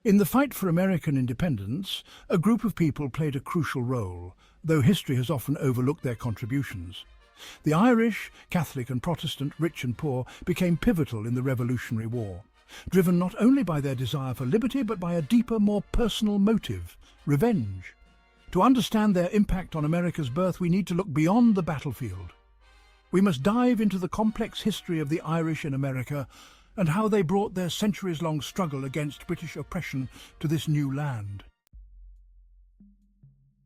In the fight for American independence, a group of people played a crucial role, though history has often overlooked their contributions. The Irish, Catholic and Protestant, rich and poor, became pivotal in the Revolutionary War, driven not only by their desire for liberty but by a deeper, more personal motive: revenge. To understand their impact on America's birth, we need to look beyond the battlefield. We must dive into the complex history of the Irish in America and how they brought their centuries-long struggle against British oppression to this new land.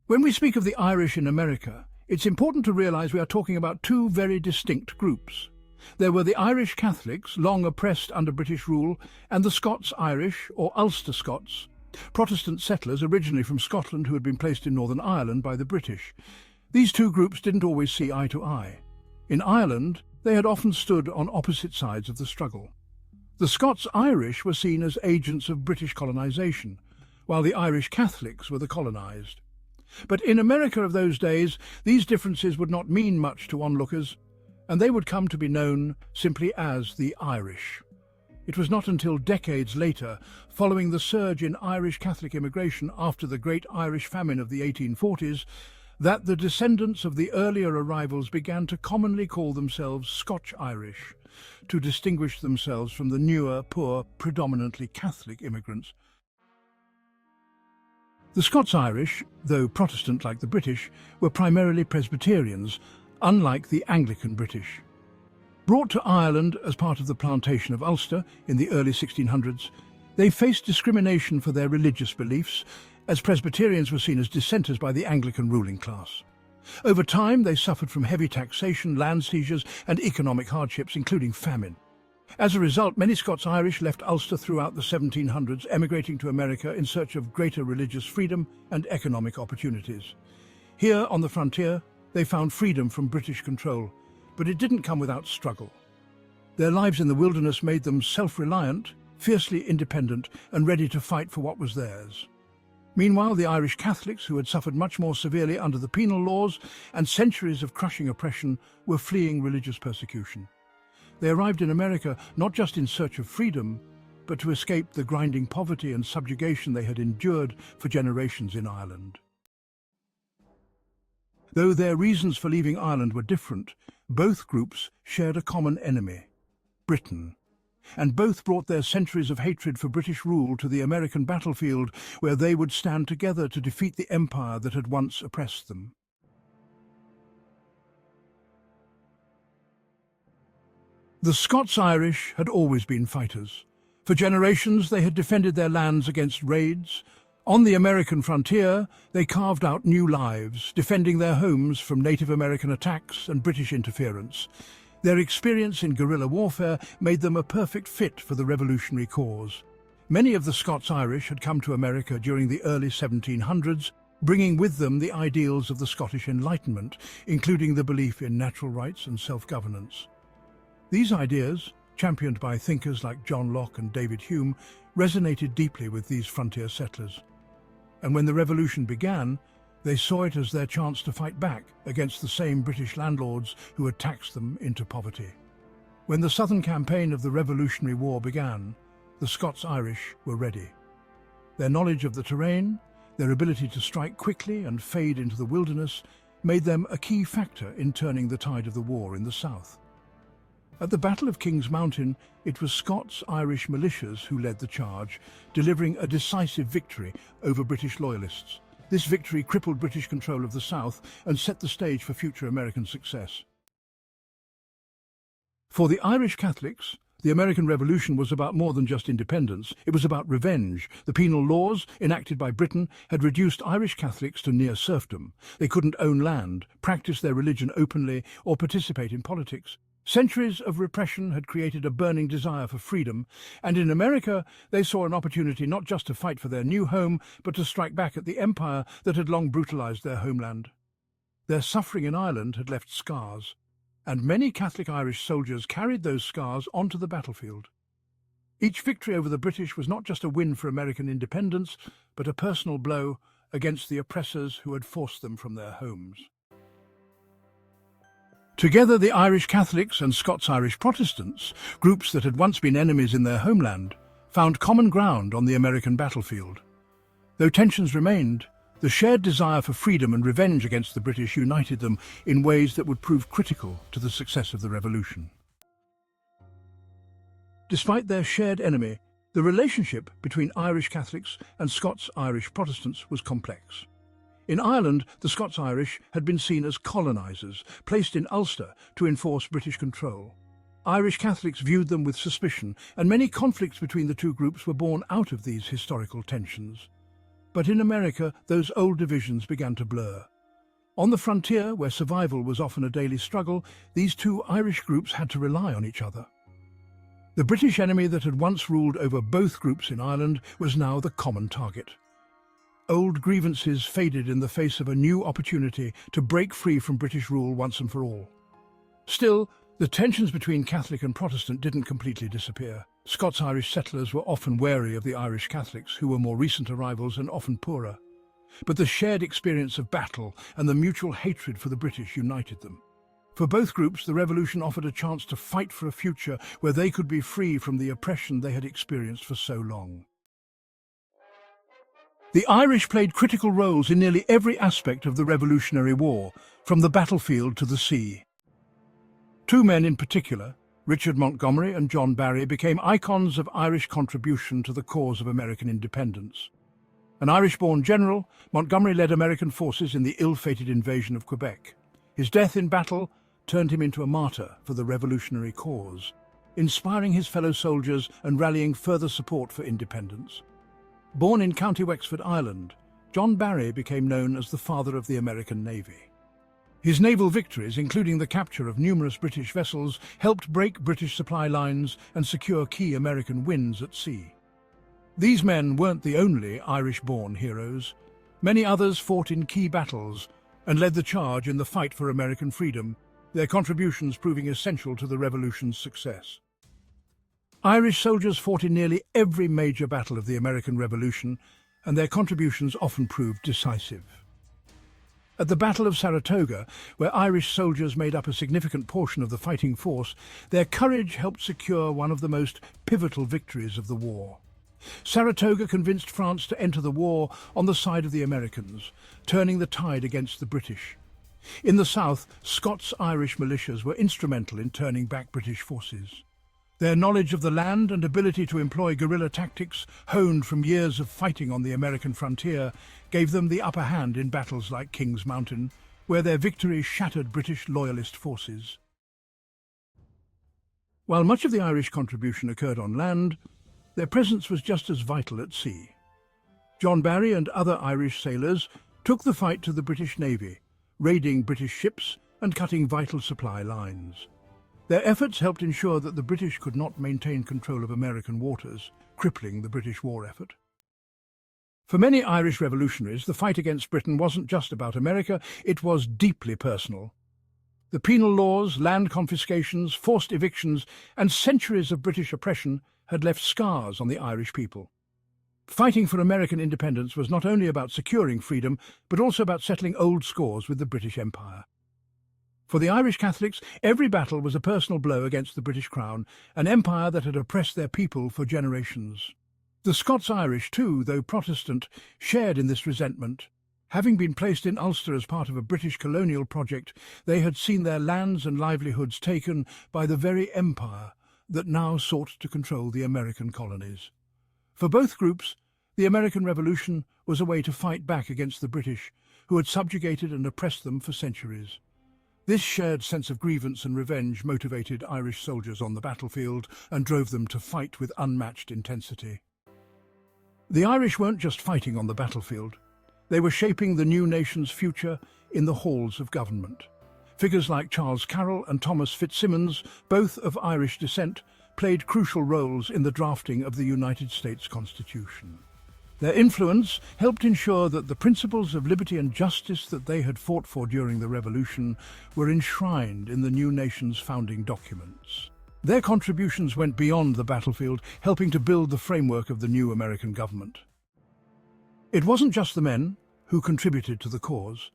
When we speak of the Irish in America, it's important to realise we are talking about two very distinct groups. There were the Irish Catholics, long oppressed under British rule, and the Scots-Irish, or Ulster Scots, Protestant settlers originally from Scotland who had been placed in Northern Ireland by the British. These two groups didn't always see eye to eye. In Ireland, they had often stood on opposite sides of the struggle. The Scots-Irish were seen as agents of British colonisation, while the Irish Catholics were the colonised. But in America of those days, these differences would not mean much to onlookers, and they would come to be known simply as the Irish. It was not until decades later, following the surge in Irish Catholic immigration after the Great Irish Famine of the 1840s, that the descendants of the earlier arrivals began to commonly call themselves Scotch-Irish, to distinguish themselves from the newer, poor, predominantly Catholic immigrants. The Scots-Irish, though Protestant like the British, were primarily Presbyterians, unlike the Anglican British. Brought to Ireland as part of the plantation of Ulster in the early 1600s, they faced discrimination for their religious beliefs, as Presbyterians were seen as dissenters by the Anglican ruling class. Over time, they suffered from heavy taxation, land seizures, and economic hardships, including famine. As a result, many Scots-Irish left Ulster throughout the 1700s, emigrating to America in search of greater religious freedom and economic opportunities. Here, on the frontier, they found freedom from British control, but it didn't come without struggle. Their lives in the wilderness made them self-reliant, fiercely independent, and ready to fight for what was theirs. Meanwhile, the Irish Catholics, who had suffered much more severely under the penal laws and centuries of crushing oppression, were fleeing religious persecution. They arrived in America not just in search of freedom, but to escape the grinding poverty and subjugation they had endured for generations in Ireland. Though their reasons for leaving Ireland were different, both groups shared a common enemy: Britain. And both brought their centuries of hatred for British rule to the American battlefield, where they would stand together to defeat the empire that had once oppressed them. The Scots-Irish had always been fighters. For generations, they had defended their lands against raids. On the American frontier, they carved out new lives, defending their homes from Native American attacks and British interference. Their experience in guerrilla warfare made them a perfect fit for the revolutionary cause. Many of the Scots-Irish had come to America during the early 1700s, bringing with them the ideals of the Scottish Enlightenment, including the belief in natural rights and self-governance. These ideas, championed by thinkers like John Locke and David Hume, resonated deeply with these frontier settlers. And when the revolution began, they saw it as their chance to fight back against the same British landlords who had taxed them into poverty. When the Southern campaign of the Revolutionary War began, the Scots-Irish were ready. Their knowledge of the terrain, their ability to strike quickly and fade into the wilderness, made them a key factor in turning the tide of the war in the south. At the Battle of Kings Mountain, it was Scots-Irish militias who led the charge, delivering a decisive victory over British loyalists. This victory crippled British control of the South and set the stage for future American success. For the Irish Catholics, the American Revolution was about more than just independence. It was about revenge. The penal laws, enacted by Britain, had reduced Irish Catholics to near serfdom. They couldn't own land, practice their religion openly, or participate in politics. Centuries of repression had created a burning desire for freedom, and in America they saw an opportunity not just to fight for their new home, but to strike back at the empire that had long brutalized their homeland. Their suffering in Ireland had left scars, and many Catholic Irish soldiers carried those scars onto the battlefield. Each victory over the British was not just a win for American independence, but a personal blow against the oppressors who had forced them from their homes. Together, the Irish Catholics and Scots-Irish Protestants, groups that had once been enemies in their homeland, found common ground on the American battlefield. Though tensions remained, the shared desire for freedom and revenge against the British united them in ways that would prove critical to the success of the Revolution. Despite their shared enemy, the relationship between Irish Catholics and Scots-Irish Protestants was complex. In Ireland, the Scots-Irish had been seen as colonisers, placed in Ulster to enforce British control. Irish Catholics viewed them with suspicion, and many conflicts between the two groups were born out of these historical tensions. But in America, those old divisions began to blur. On the frontier, where survival was often a daily struggle, these two Irish groups had to rely on each other. The British enemy that had once ruled over both groups in Ireland was now the common target. Old grievances faded in the face of a new opportunity to break free from British rule once and for all. Still, the tensions between Catholic and Protestant didn't completely disappear. Scots-Irish settlers were often wary of the Irish Catholics, who were more recent arrivals and often poorer. But the shared experience of battle and the mutual hatred for the British united them. For both groups, the Revolution offered a chance to fight for a future where they could be free from the oppression they had experienced for so long. The Irish played critical roles in nearly every aspect of the Revolutionary War, from the battlefield to the sea. Two men in particular, Richard Montgomery and John Barry, became icons of Irish contribution to the cause of American independence. An Irish-born general, Montgomery led American forces in the ill-fated invasion of Quebec. His death in battle turned him into a martyr for the revolutionary cause, inspiring his fellow soldiers and rallying further support for independence. Born in County Wexford, Ireland, John Barry became known as the father of the American Navy. His naval victories, including the capture of numerous British vessels, helped break British supply lines and secure key American wins at sea. These men weren't the only Irish-born heroes. Many others fought in key battles and led the charge in the fight for American freedom, their contributions proving essential to the Revolution's success. Irish soldiers fought in nearly every major battle of the American Revolution, and their contributions often proved decisive. At the Battle of Saratoga, where Irish soldiers made up a significant portion of the fighting force, their courage helped secure one of the most pivotal victories of the war. Saratoga convinced France to enter the war on the side of the Americans, turning the tide against the British. In the south, Scots-Irish militias were instrumental in turning back British forces. Their knowledge of the land and ability to employ guerrilla tactics, honed from years of fighting on the American frontier, gave them the upper hand in battles like Kings Mountain, where their victory shattered British loyalist forces. While much of the Irish contribution occurred on land, their presence was just as vital at sea. John Barry and other Irish sailors took the fight to the British Navy, raiding British ships and cutting vital supply lines. Their efforts helped ensure that the British could not maintain control of American waters, crippling the British war effort. For many Irish revolutionaries, the fight against Britain wasn't just about America, it was deeply personal. The penal laws, land confiscations, forced evictions, and centuries of British oppression had left scars on the Irish people. Fighting for American independence was not only about securing freedom, but also about settling old scores with the British Empire. For the Irish Catholics, every battle was a personal blow against the British Crown, an empire that had oppressed their people for generations. The Scots-Irish, too, though Protestant, shared in this resentment. Having been placed in Ulster as part of a British colonial project, they had seen their lands and livelihoods taken by the very empire that now sought to control the American colonies. For both groups, the American Revolution was a way to fight back against the British, who had subjugated and oppressed them for centuries. This shared sense of grievance and revenge motivated Irish soldiers on the battlefield and drove them to fight with unmatched intensity. The Irish weren't just fighting on the battlefield. They were shaping the new nation's future in the halls of government. Figures like Charles Carroll and Thomas Fitzsimmons, both of Irish descent, played crucial roles in the drafting of the United States Constitution. Their influence helped ensure that the principles of liberty and justice that they had fought for during the Revolution were enshrined in the new nation's founding documents. Their contributions went beyond the battlefield, helping to build the framework of the new American government. It wasn't just the men who contributed to the cause.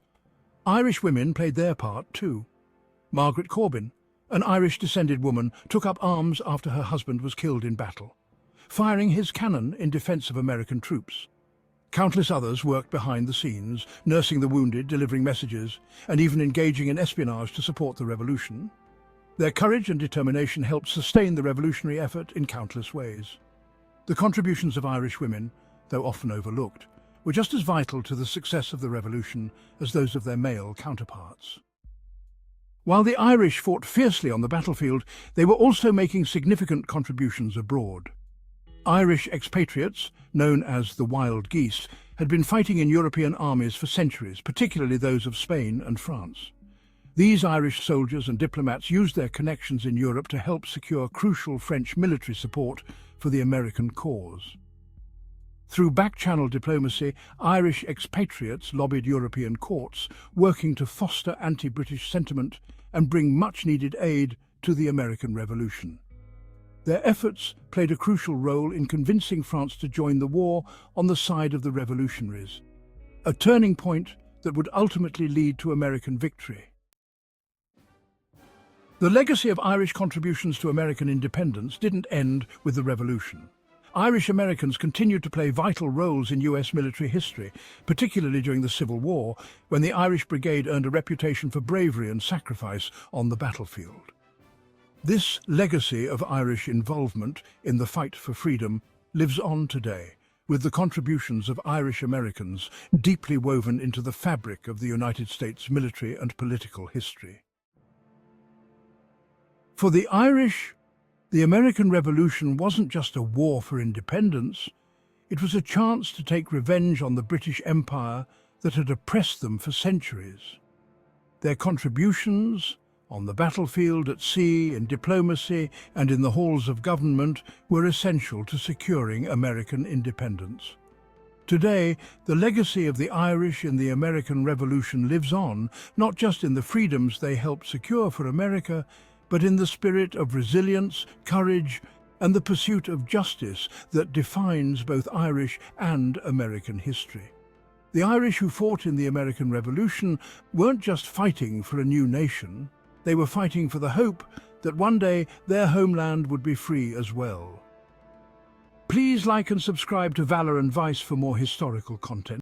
Irish women played their part too. Margaret Corbin, an Irish-descended woman, took up arms after her husband was killed in battle. firing his cannon in defense of American troops. Countless others worked behind the scenes, nursing the wounded, delivering messages, and even engaging in espionage to support the revolution. Their courage and determination helped sustain the revolutionary effort in countless ways. The contributions of Irish women, though often overlooked, were just as vital to the success of the revolution as those of their male counterparts. While the Irish fought fiercely on the battlefield, they were also making significant contributions abroad. Irish expatriates, known as the Wild Geese, had been fighting in European armies for centuries, particularly those of Spain and France. These Irish soldiers and diplomats used their connections in Europe to help secure crucial French military support for the American cause. Through back-channel diplomacy, Irish expatriates lobbied European courts, working to foster anti-British sentiment and bring much-needed aid to the American Revolution. Their efforts played a crucial role in convincing France to join the war on the side of the revolutionaries, a turning point that would ultimately lead to American victory. The legacy of Irish contributions to American independence didn't end with the Revolution. Irish Americans continued to play vital roles in US military history, particularly during the Civil War, when the Irish Brigade earned a reputation for bravery and sacrifice on the battlefield. This legacy of Irish involvement in the fight for freedom lives on today, with the contributions of Irish Americans deeply woven into the fabric of the United States military and political history. For the Irish, the American Revolution wasn't just a war for independence, it was a chance to take revenge on the British Empire that had oppressed them for centuries. Their contributions, on the battlefield, at sea, in diplomacy, and in the halls of government, were essential to securing American independence. Today, the legacy of the Irish in the American Revolution lives on, not just in the freedoms they helped secure for America, but in the spirit of resilience, courage, and the pursuit of justice that defines both Irish and American history. The Irish who fought in the American Revolution weren't just fighting for a new nation, they were fighting for the hope that one day their homeland would be free as well. Please like and subscribe to Valor and Vice for more historical content.